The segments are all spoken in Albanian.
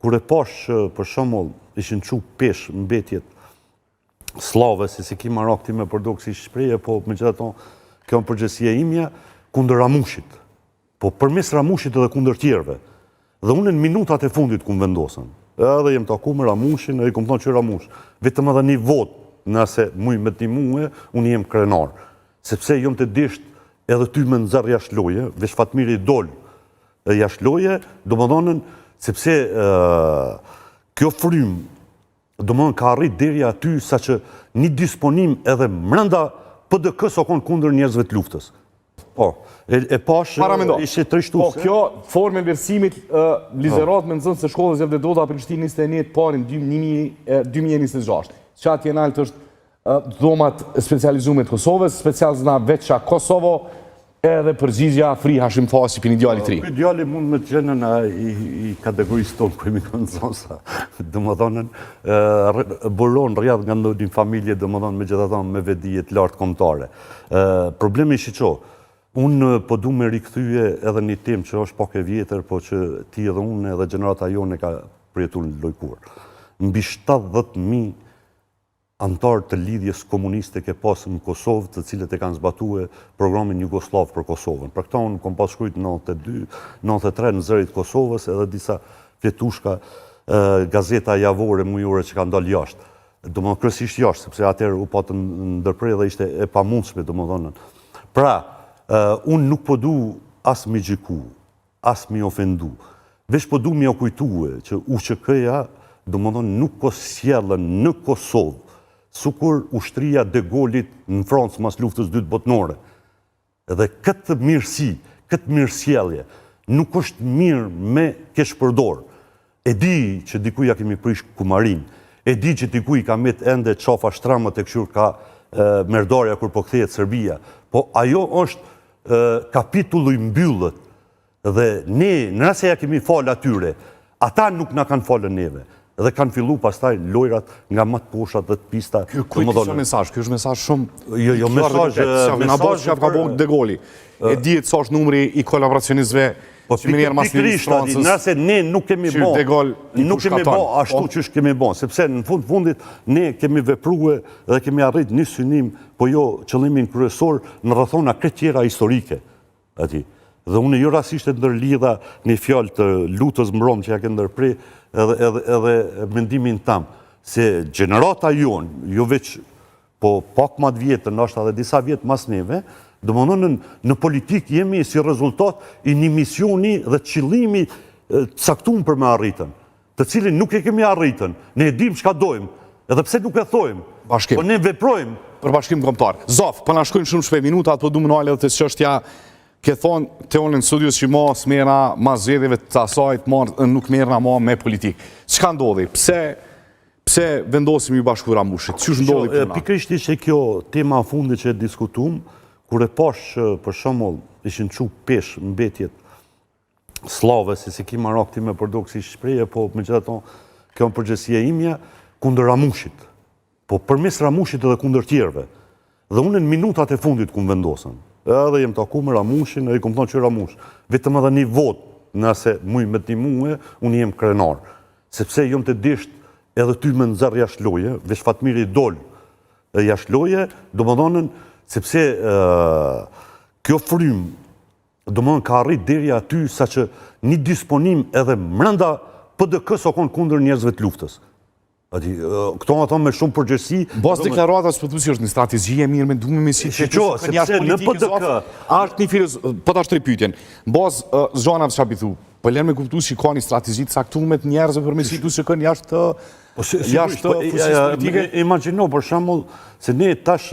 kur e pash për shembull ishin çu pesh mbetjet slave, si ki Marak ti me përdor si shprehje, po megjithatë kjo është përgjegjësia imja kundër Ramushit. Po përmes Ramushit edhe kundër tjerëve. Dhe unë në minutat e fundit ku vendosën. Edhe jem taku me Ramushin, edhe kom thonë që Ramush, vetëm edhe një vot, nëse muj me ti muë, unë jem krenar. Sepse jom të disht edhe ty me nëzër jashtë loje, veç Fatmiri dol jashtë loje, do më dhonën, sepse kjo frym, do më dhonën ka arrit deri aty, sa që një disponim edhe mrenda PDK-s o konë kundër njerëzve të luftës. Po, e pash ishe trishtuese. Po, kjo formë e vlerësimit ligerat me nëzënë se shkollës e vdedota për Prishtinë 21 parin 2026. Që atje naltë është dhomat specializume të Kosovës, specializna veqa Kosovo, edhe përgjigja Fri Hashim Fasi për një djali 3. Për djali mund me të gjenën i kategorisë tonë, kërë mi kanë zonë sa, dhe më dhonën, buron rrjadh nga një familje, dhe më dhonën me gjithatonë me vedijet lartë komtare. Problemi ishi qo, unë po du me rikëthyje edhe një tem që është pak e vjetër, po që ti edhe unë edhe gjenerata jonë e ka përjetur në lojkur. Mbi 70.000 antarë të lidhjes komuniste ke pasë në Kosovë, të cilët e kanë zbatue programin Jugoslav për Kosovën. Për këta unë kom pas shkrujt 92, 93 në zërit Kosovës, edhe disa fletushka gazeta javore mujore që kanë dalë jashtë. Do më kërësisht jashtë, sepse atër u patë ndërprej dhe ishte e pamundshme, do më dhonën. Pra, unë nuk po du as mi gjiku, as mi ofendu. Vesh po du mi o kujtue që UÇK-ja, do më dhonën, nuk ko sjellën në Kosovë, sukur ushtria de Gaullit në Francë mas luftës dytë botnore. Edhe këtë mirësi, këtë mirësjellje, nuk është mirë me kesh përdor. E di që dikuj ja kemi prish kumarin, e di që dikuj ka met ende qafa shtramët e këshur ka merdarja kur po kthehet Serbia, po ajo është kapitullu i mbyllët, dhe ne, nëse ja kemi falë atyre, ata nuk na kanë falën neve. Dhe kanë fillu pastaj lojrat nga matë poshat dhe të pista. Kujtë që mesaj? Kjo është mesaj shumë... Jo, mesaj... Në bërë që ka bërë De Gaulli. E dihet sa është numri i kolaboracionistëve që minjerë mas një Francës... Nëse ne nuk kemi bo ashtu që është kemi bo, sepse në fundit ne kemi vepruhe dhe kemi arrit një synim, po jo qëllimin kryesor në rrethona tjera historike. Dhe unë jo rasisht e ndërlidha një fjalë të Lutës Mbrom që ja ke ndërprej edhe mendimin tam, se gjenerata jonë, jo veç, po pak ma të vjetë, nështë edhe disa vjetë mas neve, dhe më nënë në politik jemi si rezultat i një misioni dhe qëllimi caktun për me arritën, të cilin nuk e kemi arritën, ne e dim çka dojmë, edhe pse nuk e thojmë, po ne veprojmë. Për bashkim kombëtar. Zof, për na shkojnë shumë shpejt minutat, po du më nalë edhe të çështja ke thonë të onë në studios që ma smera, ma zgjedhjeve të asajt, nuk merna ma me politikë. Çka ndodhi? Pse vendosim ju bashku Ramushit? Ç'është ndodhi puna? Pikërisht ishte kjo tema fundi që e diskutum, kur e pash për shembull ishin çu pesh mbetjet slave, si ki Marak ti me përdor si shprehje, po megjithatë kjo është përgjegjësia imja kundër Ramushit. Po përmes Ramushit edhe kundër tjerëve. Dhe unë në minutat e fundit ku vendosën. Edhe jem taku me Ramushin, edhe kom thonë që Ramush, vetëm edhe një vot, nëse muj me ti muë, unë jem krenar. Sepse jom të disht edhe ty me nëzër jashtë loje, veç Fatmiri dol jashtë loje, do më dhonën, sepse kjo frym, do më dhonën ka arrit deri aty, sa që një disponim edhe mrenda PDK-s o konë kundër njerëzve të luftës. Këto nga thonë me shumë përgjërsi... Bas deklarata së përtu si është një strategji e mirë me dume me si që sepse në PDK... Ashtë një filës, po të ashtë trepytjen, bas zxanav që apithu, për lërë me kuptu që ka një strategji të saktume të njerëzve për me si tu që kënë jashtë fushës politike? Imagino, për shambull, se ne tash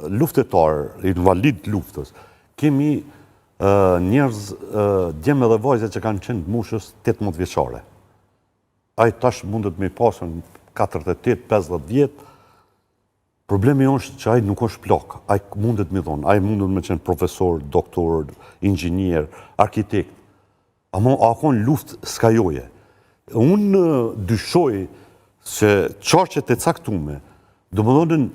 luftetar, invalid luftës, kemi njerëz, djemë dhe vajze që kanë qenë mushës 18 vjeqare. Ajë tash mundet me pasën 48-50 vjetë, problemi është që ajë nuk është plak, ajë mundet me thonë, ajë mundet me qenë profesor, doktor, inxhinier, arkitekt, ama akon luft skajoje. Unë dyshoj se qarqet e caktume, do më dhonën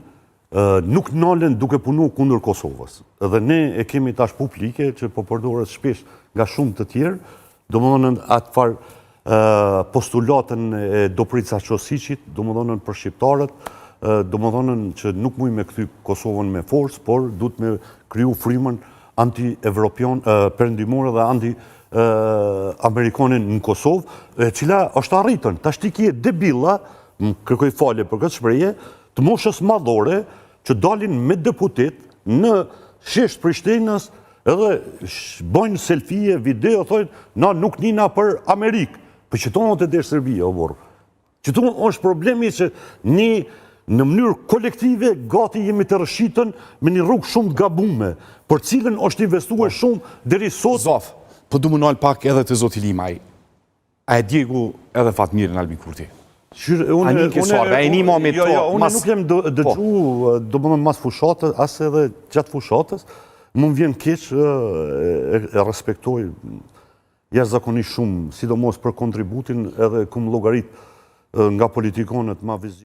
nuk nalen duke punu kundër Kosovës. Edhe ne e kemi tash publike që po përdoret shpesh nga shumë të tjerë, do më dhonën atë farë postulatën e Dobrica Ćosićit, domethënë për shqiptarët, domethënë që nuk mujnë me kthy Kosovën me forcë, por duhet me kriju frymën anti-evropian, perëndimore dhe anti-amerikane në Kosovë, e cila është arritën. Tash ti je debilla, më kërkoj falje për këtë shprehje, të moshës madhore që dalin me deputet në shesh Prishtinës edhe bojnë selfie, video, thojnë, na nuk nina për Amerikë. Për që tonë të desh Serbia, o borë. Që tonë është problemi që një në mënyrë kolektive gati jemi të rëshitën me një rrugë shumë të gabume, për cilën është investuar shumë deri sot. Zof, po du më nalë pak edhe të Zoti Limaj. A e djegu edhe Fatmirin Albin Kurti? A një kësarve, a e një moment to? Unë nuk jem dëgju, do më në mas fushatës, asë edhe gjatë fushatës, më vjen keq, e respektoj jashtëzakonisht shumë, sidomos për kontributin edhe kum llogarit nga politikonët ma vizion.